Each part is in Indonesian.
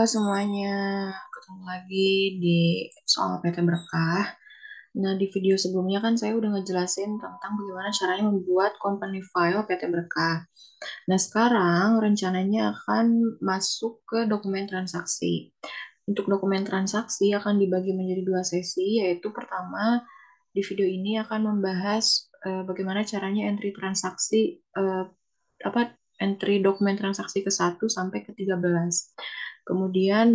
semuanya, ketemu lagi di soal PT Berkah. Nah, di video sebelumnya kan saya udah ngejelasin tentang bagaimana caranya membuat company file PT Berkah. Nah, sekarang rencananya akan masuk ke dokumen transaksi. Untuk dokumen transaksi akan dibagi menjadi dua sesi, yaitu pertama di video ini akan membahas bagaimana caranya entry transaksi apa entry dokumen transaksi ke 1 sampai ke 13. Kemudian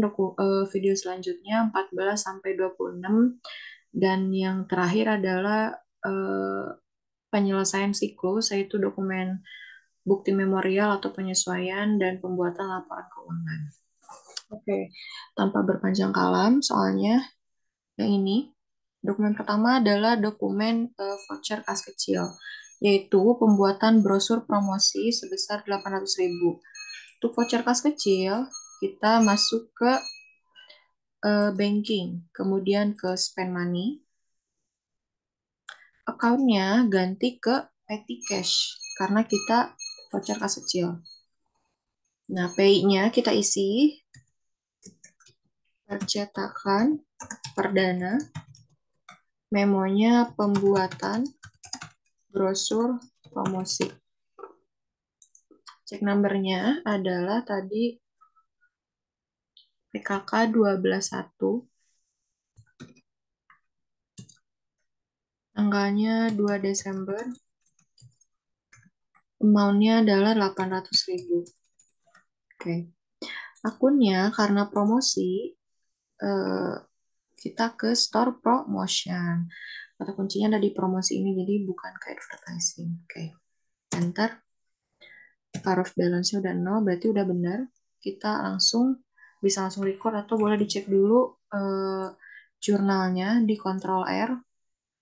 video selanjutnya 14 sampai 26 dan yang terakhir adalah eh, penyelesaian siklus yaitu dokumen bukti memorial atau penyesuaian dan pembuatan laporan keuangan. Oke, tanpa berpanjang kalam, soalnya yang ini dokumen pertama adalah dokumen voucher kas kecil, yaitu pembuatan brosur promosi sebesar 800.000. Untuk voucher kas kecil, kita masuk ke banking, kemudian ke spend money, account-nya ganti ke petty cash, karena kita voucher kas kecil. Nah, PI-nya kita isi percetakan perdana, memonya pembuatan brosur promosi. Cek number-nya adalah tadi PKK 12.1, tanggalnya 2 Desember, amount-nya adalah 800.000. Oke. Akunnya karena promosi, eh, kita ke store promotion. Kata kuncinya ada di promosi ini, jadi bukan ke advertising. Oke. Enter. Par of balance-nya udah 0, berarti udah benar. Kita bisa langsung record atau boleh dicek dulu jurnalnya di Ctrl R,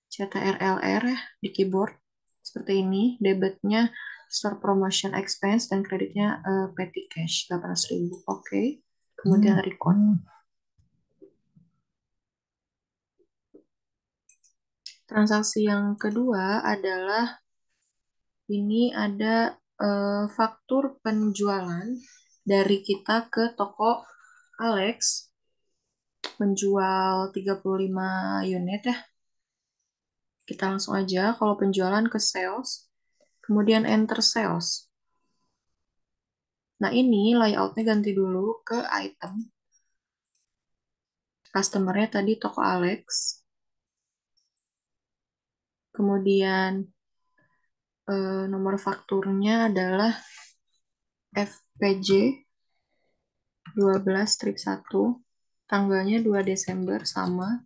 CTRLR ya, di keyboard. Seperti ini, debitnya store promotion expense dan kreditnya petty cash 800.000. Oke. Kemudian record. Transaksi yang kedua adalah ini ada faktur penjualan dari kita ke toko Alex menjual 35 unit ya. Kita langsung aja kalau penjualan ke sales, kemudian enter sales. Nah ini layoutnya ganti dulu ke item. Customernya tadi toko Alex. Kemudian nomor fakturnya adalah FPJ 12-1, tanggalnya 2 Desember sama.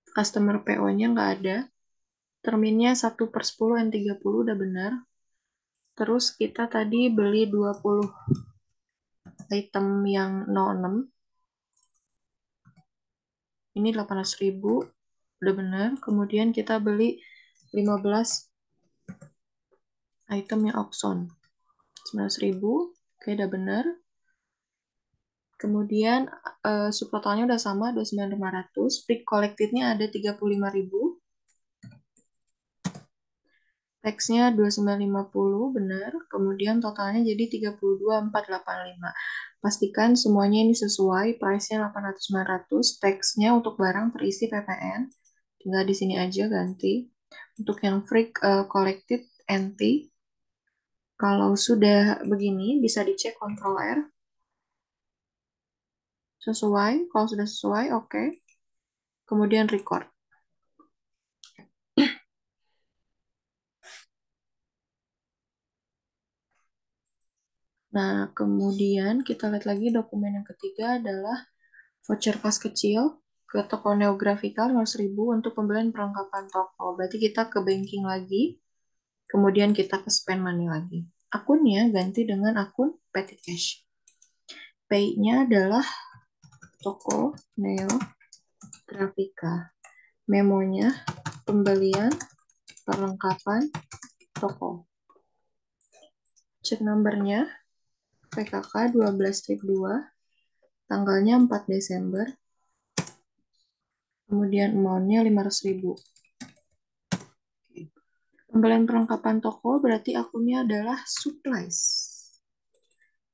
Customer PO-nya nggak ada. Terminnya 1/10 N30 udah benar. Terus kita tadi beli 20 item yang 06. Ini 800.000 udah benar. Kemudian kita beli 15 item yang auction 19.000. Oke, udah benar. Kemudian subtotalnya udah sama 29.500. Free collected-nya ada 35.000. Teksnya 2950 benar, kemudian totalnya jadi 32.485. Pastikan semuanya ini sesuai, price-nya 800-900, teksnya untuk barang terisi PPN, tinggal di sini aja ganti. Untuk yang free collected NT, kalau sudah begini bisa dicek Ctrl R. Sesuai, kalau sudah sesuai, oke. Kemudian record. Nah, kemudian kita lihat lagi dokumen yang ketiga adalah voucher kas kecil ke toko Neografikal 500.000 untuk pembelian perlengkapan toko. Berarti kita ke banking lagi, kemudian kita ke spend money lagi. Akunnya ganti dengan akun petty cash. Pay-nya adalah toko Neografika. Memonya pembelian perlengkapan toko. Cek numbernya PKK 12-2, tanggalnya 4 Desember, kemudian amount-nya 500.000. Pembelian perlengkapan toko berarti akunnya adalah supplies.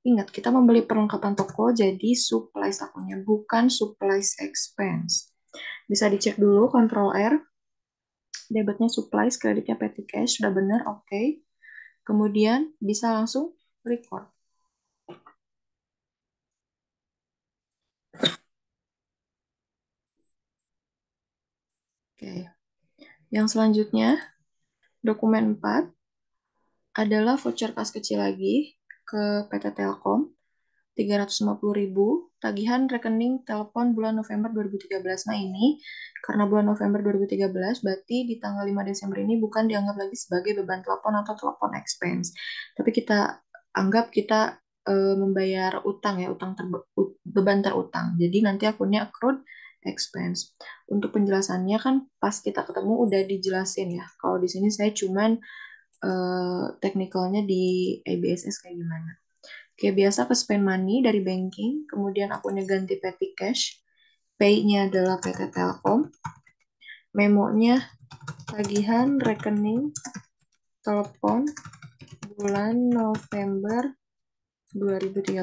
Ingat, kita membeli perlengkapan toko, jadi supplies akunnya, bukan supplies expense. Bisa dicek dulu, Ctrl R, debitnya supplies, kreditnya petty cash, sudah benar, oke. Kemudian bisa langsung record. Oke. Yang selanjutnya, dokumen 4 adalah voucher kas kecil lagi ke PT Telkom. 350.000 tagihan rekening telepon bulan November 2013. Nah ini, karena bulan November 2013, berarti di tanggal 5 Desember ini bukan dianggap lagi sebagai beban telepon atau telepon expense. Tapi kita anggap kita membayar utang ya, beban terutang. Jadi nanti akunnya accrued expense. Untuk penjelasannya kan pas kita ketemu udah dijelasin ya. Kalau di sini saya cuman teknikalnya di ABSS kayak gimana. Oke, biasa ke spend money dari banking, kemudian akunnya ganti petty cash, pay-nya adalah PT Telkom, memonya tagihan rekening telepon bulan November 2013.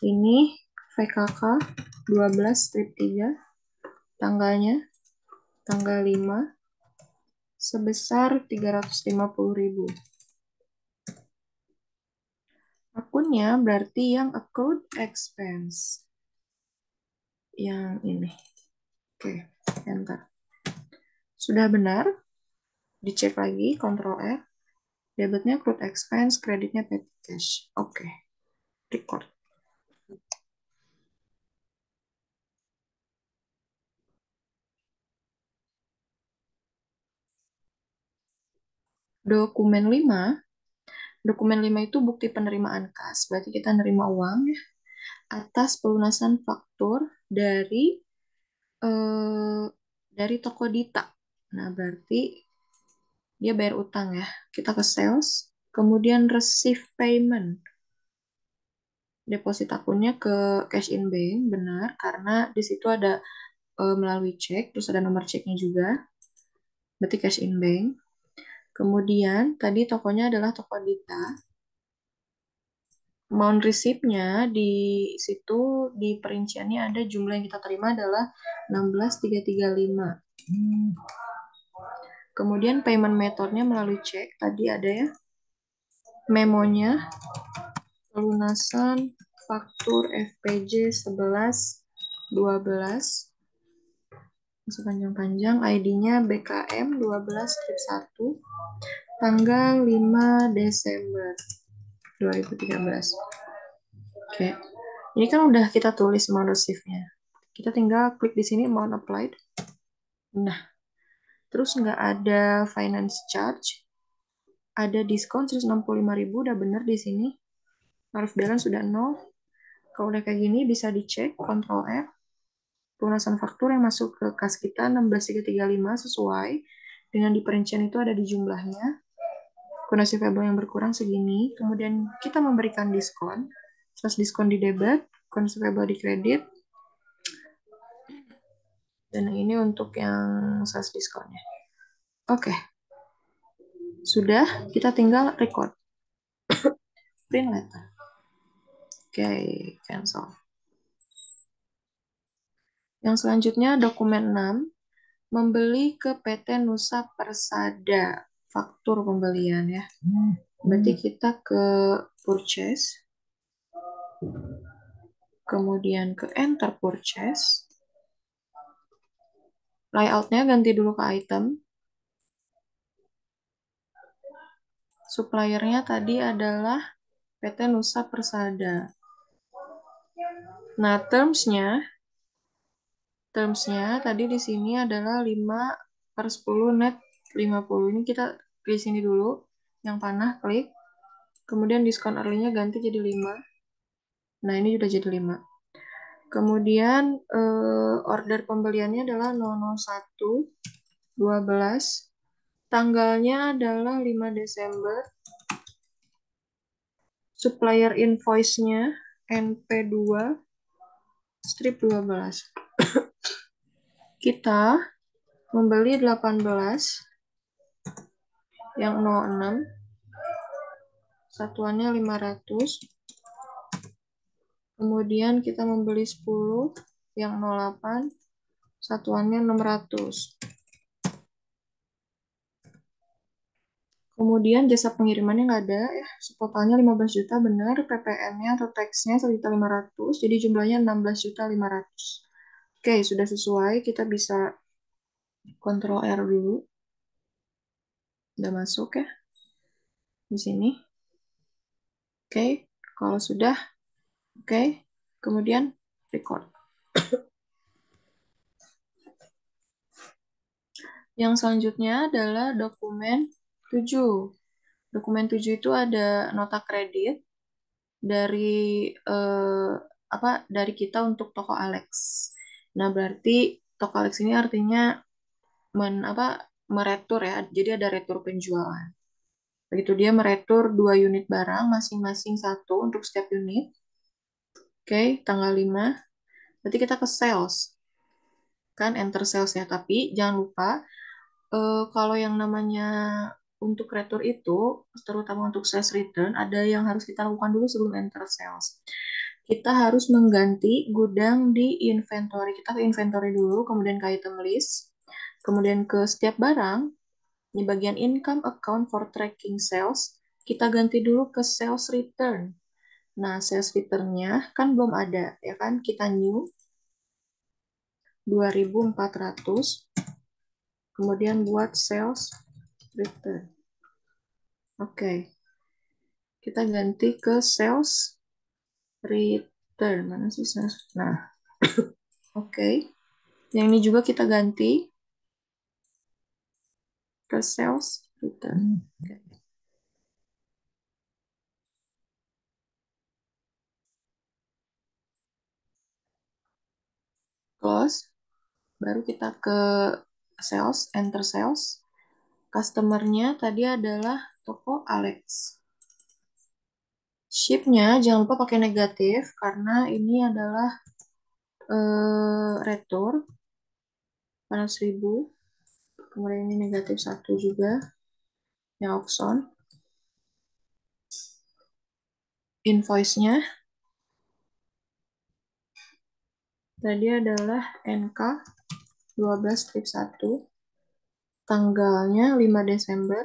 Ini VKK 12 strip 3, tanggalnya tanggal 5, sebesar 350.000. Akunnya berarti yang accrued expense. Yang ini. Oke, enter. Sudah benar? Dicek lagi, Ctrl F. Debitnya accrued expense, kreditnya petty cash. Oke, record. Dokumen 5. Dokumen 5 itu bukti penerimaan kas. Berarti kita nerima uang ya, atas pelunasan faktur eh, dari toko Dita. Nah, berarti dia bayar utang ya. Kita ke sales, kemudian receive payment. Deposit akunnya ke cash in bank, benar, karena di situ ada melalui cek, terus ada nomor ceknya juga, berarti cash in bank. Kemudian tadi tokonya adalah toko Dita. Amount receipt-nya di situ di perinciannya ada jumlah yang kita terima adalah 16.335. Kemudian payment methodnya melalui cek, tadi ada ya. Memonya pelunasan faktur FPJ 11 12 sepanjang-panjang, ID-nya BKM 12 strip 1, tanggal 5 Desember 2013. Oke. Ini kan udah kita tulis amount receive-nya. Kita tinggal klik di sini amount applied. Nah, terus nggak ada finance charge. Ada diskon 165.000, udah bener di sini. Harus balance sudah 0. Kalau udah kayak gini bisa dicek, Ctrl F. Pelunasan faktur yang masuk ke kas kita 16.335 sesuai dengan di perincian itu ada di jumlahnya. Kondisi variabel yang berkurang segini. Kemudian kita memberikan diskon. Terus diskon di debit, kondisi variabel di kredit. Dan ini untuk yang sales diskonnya. Oke. Sudah, kita tinggal record. Print letter. Oke, cancel. Yang selanjutnya dokumen 6. Membeli ke PT Nusa Persada. Faktur pembelian ya. Berarti kita ke purchase. Kemudian ke enter purchase. Layoutnya ganti dulu ke item. Suppliernya tadi adalah PT Nusa Persada. Nah, termsnya tadi di sini adalah 5/10 net 50. Ini kita di sini dulu. Yang panah klik. Kemudian diskon early-nya ganti jadi 5. Nah, ini sudah jadi 5. Kemudian order pembeliannya adalah 001/12. Tanggalnya adalah 5 Desember. Supplier invoice-nya NP2 strip 12. Kita membeli 18 yang 06 satuannya 500. Kemudian kita membeli 10 yang 08, satuannya 600. Kemudian jasa pengirimannya nggak ada ya, totalnya 15 juta benar, PPN-nya atau tax-nya 1.500.000, jadi jumlahnya 16.500.000. Oke, sudah sesuai, kita bisa kontrol R dulu. Udah masuk ya di sini. Oke, kalau sudah, oke, kemudian record. Yang selanjutnya adalah dokumen 7. Dokumen 7 itu ada nota kredit dari dari kita untuk toko Alex. Nah, berarti toko Alex ini artinya meretur ya. Jadi ada retur penjualan. Begitu dia meretur 2 unit barang masing-masing satu untuk setiap unit. Oke, tanggal 5. Berarti kita ke sales. Kan enter sales ya, tapi jangan lupa kalau yang namanya untuk retur itu, terutama untuk sales return, ada yang harus kita lakukan dulu sebelum enter sales. Kita harus mengganti gudang di inventory. Kita ke inventory dulu, kemudian ke item list, kemudian ke setiap barang, di bagian income account for tracking sales, kita ganti dulu ke sales return. Nah, sales return-nya kan belum ada, ya kan? Kita new 2.400, kemudian buat sales return. Oke, kita ganti ke sales return. Mana sih sales? Nah, oke. Yang ini juga kita ganti ke sales return. Oke. Close. Baru kita ke sales, enter sales. Customer-nya tadi adalah toko Alex. Ship-nya jangan lupa pakai negatif karena ini adalah retur 400.000. Kemudian ini negatif 1 juga yang auction. Invoice-nya tadi adalah NK 12-1. Tanggalnya 5 Desember.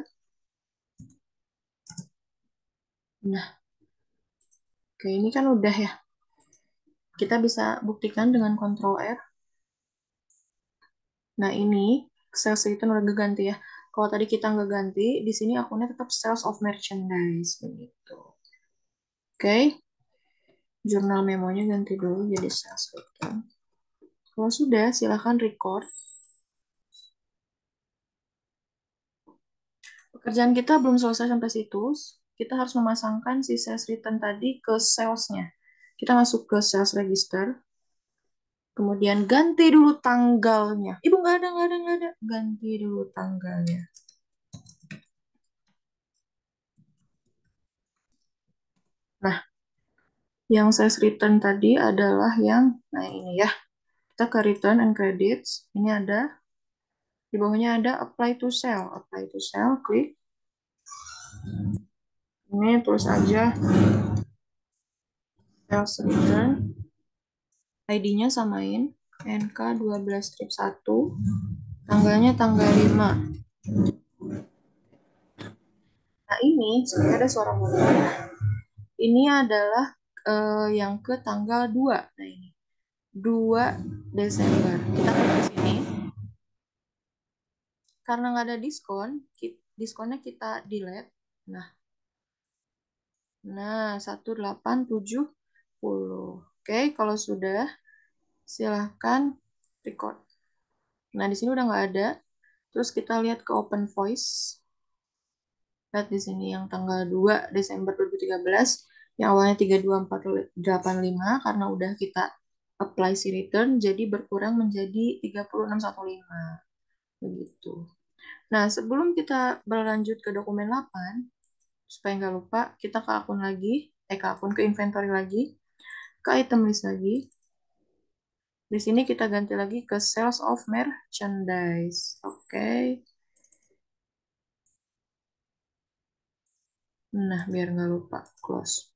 Nah, oke, ini kan udah ya. Kita bisa buktikan dengan Ctrl R. Nah, ini sales return udah ganti ya. Kalau tadi kita nggak ganti, di sini akunnya tetap sales of merchandise begitu. Oke. Jurnal memonya ganti dulu jadi sales return. Kalau sudah, silahkan record. Pekerjaan kita belum selesai sampai situ. Kita harus memasangkan si sales return tadi ke sales-nya. Kita masuk ke sales register. Kemudian ganti dulu tanggalnya. Ibu nggak ada. Ganti dulu tanggalnya. Nah, yang sales return tadi adalah yang, nah ini ya. Kita ke return and credits. Ini ada, di bawahnya ada apply to sell. Apply to sell, klik. Ini tulis aja sales return. ID-nya samain. NK 12-1. Tanggalnya tanggal 5. Nah ini, sebenarnya ada suara motor. Ini adalah yang ke tanggal 2. Nah ini. 2 Desember. Kita klik di sini. Karena nggak ada diskon, diskonnya kita delete. Nah, 1870. Oke, kalau sudah, silahkan record. Nah, di sini udah nggak ada. Terus kita lihat ke open voice. Lihat di sini yang tanggal 2 Desember 2013, yang awalnya 32485 karena udah kita apply si return, jadi berkurang menjadi 3615. Begitu. Nah, sebelum kita berlanjut ke dokumen 8, supaya nggak lupa, kita ke akun lagi, ke inventory lagi, ke item list lagi. Di sini kita ganti lagi ke sales of merchandise. Oke. Nah, biar nggak lupa, close.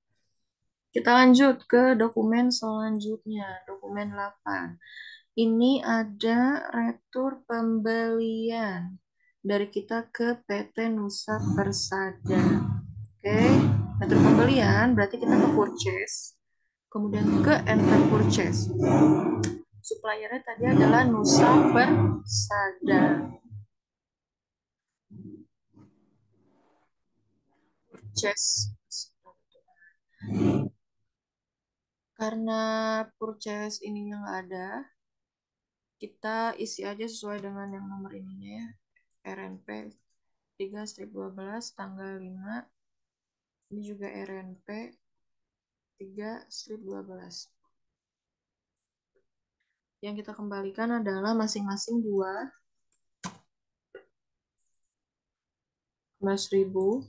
Kita lanjut ke dokumen selanjutnya, dokumen 8. Ini ada retur pembelian dari kita ke PT Nusa Persada. Oke, retur pembelian berarti kita ke purchase, kemudian ke enter purchase. Suppliernya tadi adalah Nusa Persada. Purchase. Karena purchase ininya nggak ada, kita isi aja sesuai dengan yang nomor ininya ya. RNP 3/12 tanggal 5. Ini juga RNP 3/12. Yang kita kembalikan adalah masing-masing 16.000.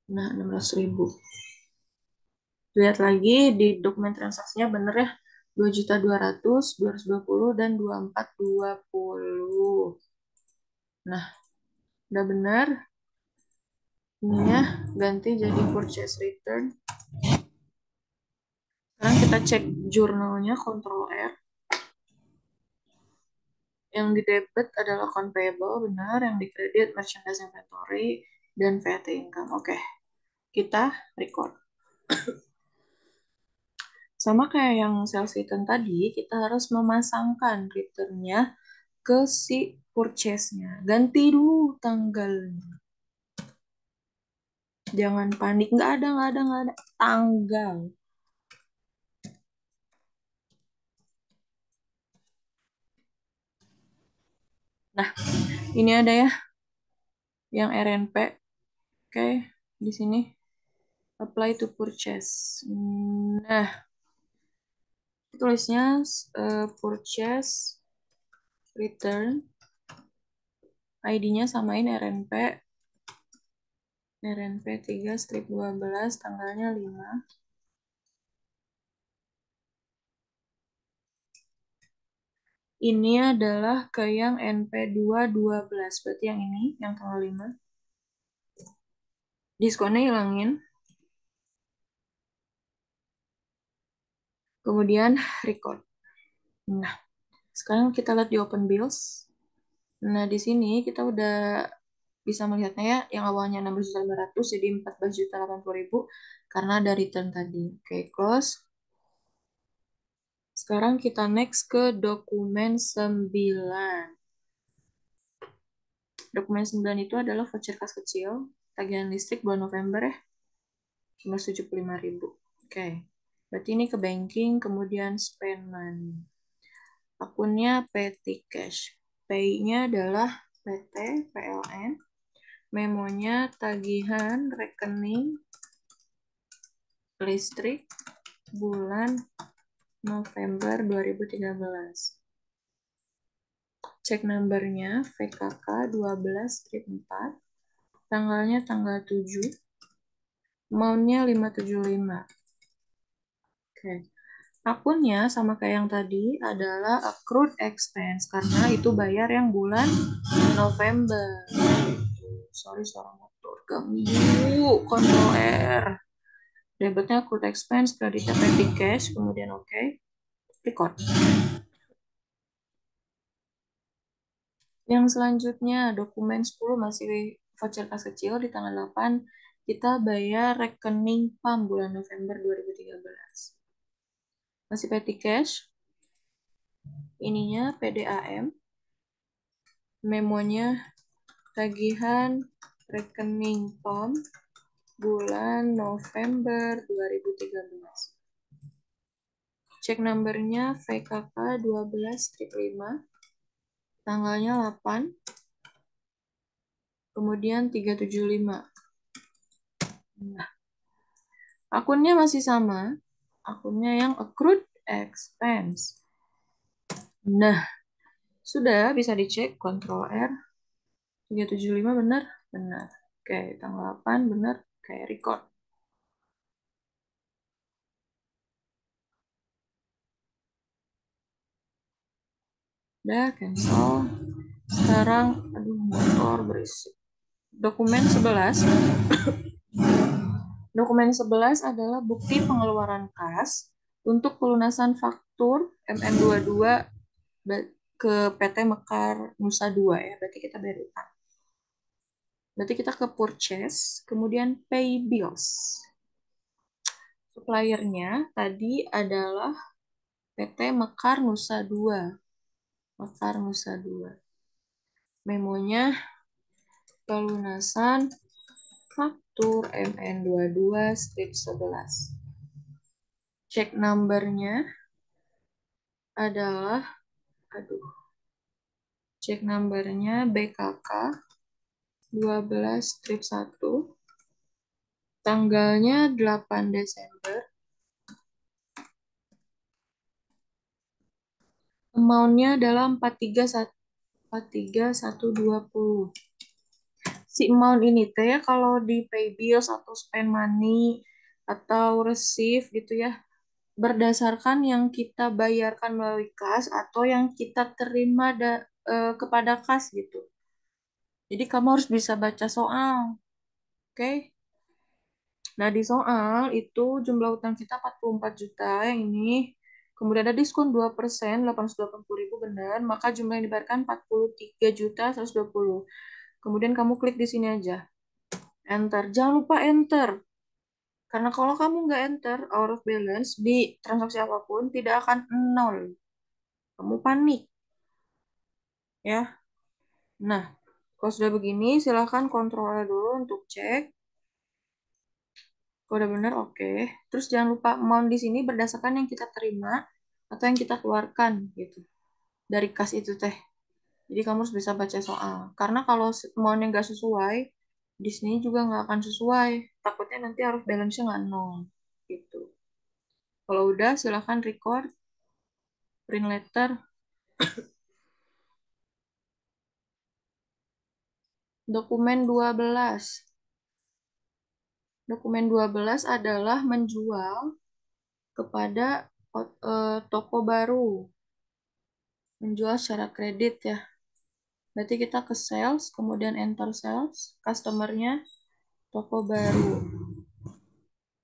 Nah, 16.000. Lihat lagi di dokumen transaksinya bener ya. 2.200.000, 220, dan 2420. Nah, udah benar. Ini ya, ganti jadi purchase return. Sekarang kita cek jurnalnya, Ctrl R. Yang di debit adalah account payable, benar. Yang di kredit merchandise inventory dan VAT income. Oke, kita record. Sama kayak yang sales return tadi, kita harus memasangkan returnnya ke si purchase-nya. Ganti dulu tanggalnya. Jangan panik, nggak ada tanggal. Nah, ini ada ya, yang RNP. Oke, di sini apply to purchase. Nah, tulisnya purchase return, ID-nya samain RNP 3/12, tanggalnya 5. Ini adalah ke yang NP2/12, berarti yang ini, yang tanggal 5. Diskonnya hilangin. Kemudian record. Nah, sekarang kita lihat di open bills. Nah, di sini kita udah bisa melihatnya ya, yang awalnya 16.500 jadi 14.080.000 karena ada return tadi. Oke, close. Sekarang kita next ke dokumen 9. Dokumen 9 itu adalah voucher kas kecil, tagihan listrik bulan November ya, 175.000. Oke, berarti ini ke banking, kemudian spend money. Akunnya petty cash. Pay-nya adalah PT, PLN. Memonya tagihan rekening listrik bulan November 2013. Cek numbernya VKK 12/4. Tanggalnya tanggal 7. Amount-nya 575. Oke. Akunnya sama kayak yang tadi adalah accrued expense karena itu bayar yang bulan November. Sorry, suara motor ganggu. Ctrl R. Debitnya accrued expense, kreditnya petty cash, kemudian oke. Record. Yang selanjutnya, dokumen 10 masih voucher kas kecil di tanggal 8. Kita bayar rekening PAM bulan November 2013. Masih petty cash. Ininya PDAM. Memonya tagihan rekening PAM bulan November 2013. Cek numbernya VKK 12/5. Tanggalnya 8. Kemudian 375. Nah, akunnya masih sama. Akunnya yang accrued expense. Nah, sudah bisa dicek. Ctrl R. 375 benar? Benar. Oke, tanggal 8 benar. Oke, record. Udah, cancel. Sekarang, aduh motor berisik. Dokumen 11. Dokumen 11 adalah bukti pengeluaran kas untuk pelunasan faktur MN22 ke PT Mekar Nusa 2 ya. Berarti kita bayar utang. Berarti kita ke purchase, kemudian pay bills. Suppliernya tadi adalah PT Mekar Nusa 2. Mekar Nusa 2. Memonya pelunasan faktur MN22 strip 11. Check numbernya adalah, check numbernya BKK 12 strip 1. Tanggalnya 8 Desember. Amount-nya adalah 43120. Si amount ini teh ya kalau di pay bills atau spend money atau receive gitu ya, berdasarkan yang kita bayarkan melalui kas atau yang kita terima kepada kas gitu. Jadi kamu harus bisa baca soal. Oke? Nah, di soal itu jumlah utang kita 44 juta yang ini. Kemudian ada diskon 2%, 880.000 benar. Maka jumlah yang dibayarkan 43 juta 120. Kemudian kamu klik di sini aja. Enter. Jangan lupa enter. Karena kalau kamu nggak enter out of balance di transaksi apapun, tidak akan nol. Kamu panik. Ya. Nah, kalau sudah begini, silahkan kontrol dulu untuk cek. Kalau udah benar, oke. Terus jangan lupa amount di sini berdasarkan yang kita terima atau yang kita keluarkan gitu. Dari kas itu teh. Jadi kamu harus bisa baca soal. Karena kalau amount-nya nggak sesuai, di sini juga nggak akan sesuai. Takutnya nanti harus balance-nya nggak nol. Gitu. Kalau udah, silahkan record, print letter. Dokumen 12. Dokumen 12 adalah menjual kepada toko baru. Menjual secara kredit ya. Berarti kita ke sales, kemudian enter sales, customernya toko baru.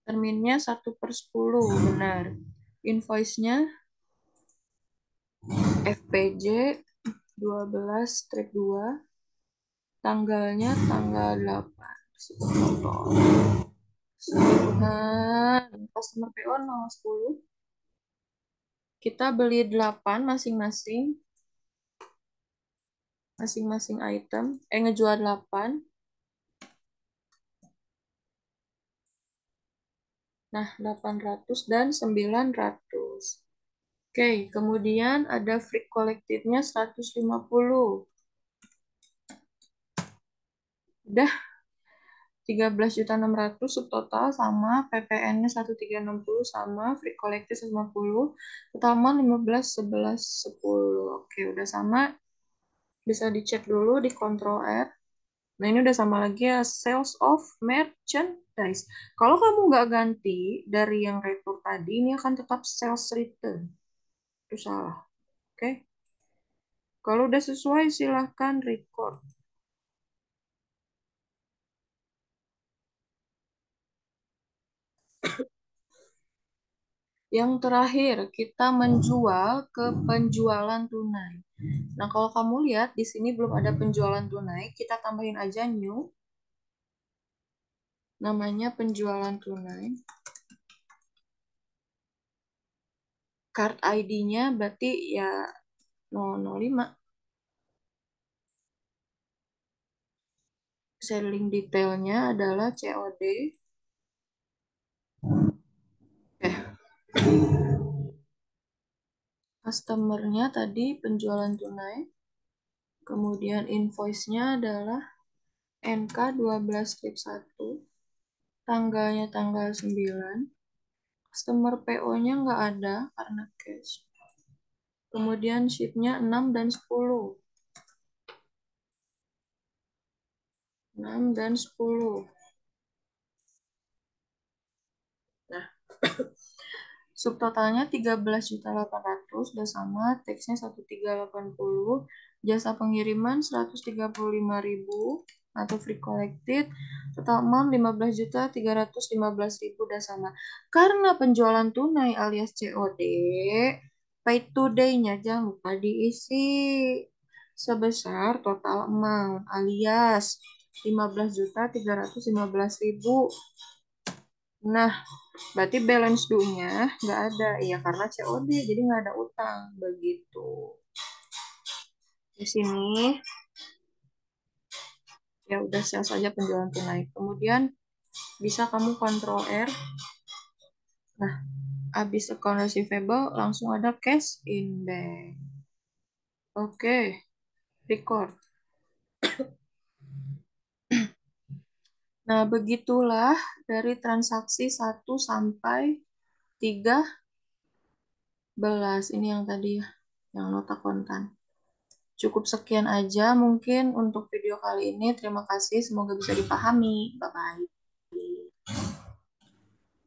Terminnya 1/10, benar. Invoice-nya FPJ 12 strip 2. Tanggalnya tanggal 8. Customer PO 010. Kita beli 8 masing-masing. Masing-masing item. Ngejual 8. Nah, 800 dan 900. Oke, kemudian ada free collected-nya 150. Udah 13.600 subtotal sama PPN-nya 1360 sama free collected 150. Total amount 15.11.10. Oke, udah sama. Bisa dicek dulu di Control R. Nah, ini udah sama lagi ya, sales of merchandise. Kalau kamu nggak ganti dari yang retur tadi, ini akan tetap sales return. Itu salah. Oke. Kalau udah sesuai, silahkan record. Yang terakhir, kita menjual ke penjualan tunai. Nah, kalau kamu lihat, di sini belum ada penjualan tunai, kita tambahin aja new. Namanya penjualan tunai. Card ID-nya berarti ya 005. Selling detailnya adalah COD. Customer-nya tadi penjualan tunai. Kemudian invoice-nya adalah NK 12 strip 1. Tanggalnya tanggal 9. Customer PO-nya nggak ada karena cash. Kemudian ship-nya 6 dan 10. 6 dan 10. Nah, Subtotalnya 13.800.000 udah sama, teksnya 1380, jasa pengiriman 135.000 atau free collected, total amount 15.315.000 udah sama. Karena penjualan tunai alias COD, paid today-nya jangan lupa diisi sebesar total amount alias 15.315.000. Nah, berarti balance due-nya nggak ada. Ya, karena COD, jadi nggak ada utang. Begitu. Di sini, ya udah sales saja penjualan tunai. Kemudian, bisa kamu kontrol R. Nah, habis account receivable, langsung ada cash in bank. Oke, record. Nah, begitulah dari transaksi 1 sampai 13. Ini yang tadi ya, yang nota kontan. Cukup sekian aja mungkin untuk video kali ini. Terima kasih, semoga bisa dipahami. Bye-bye.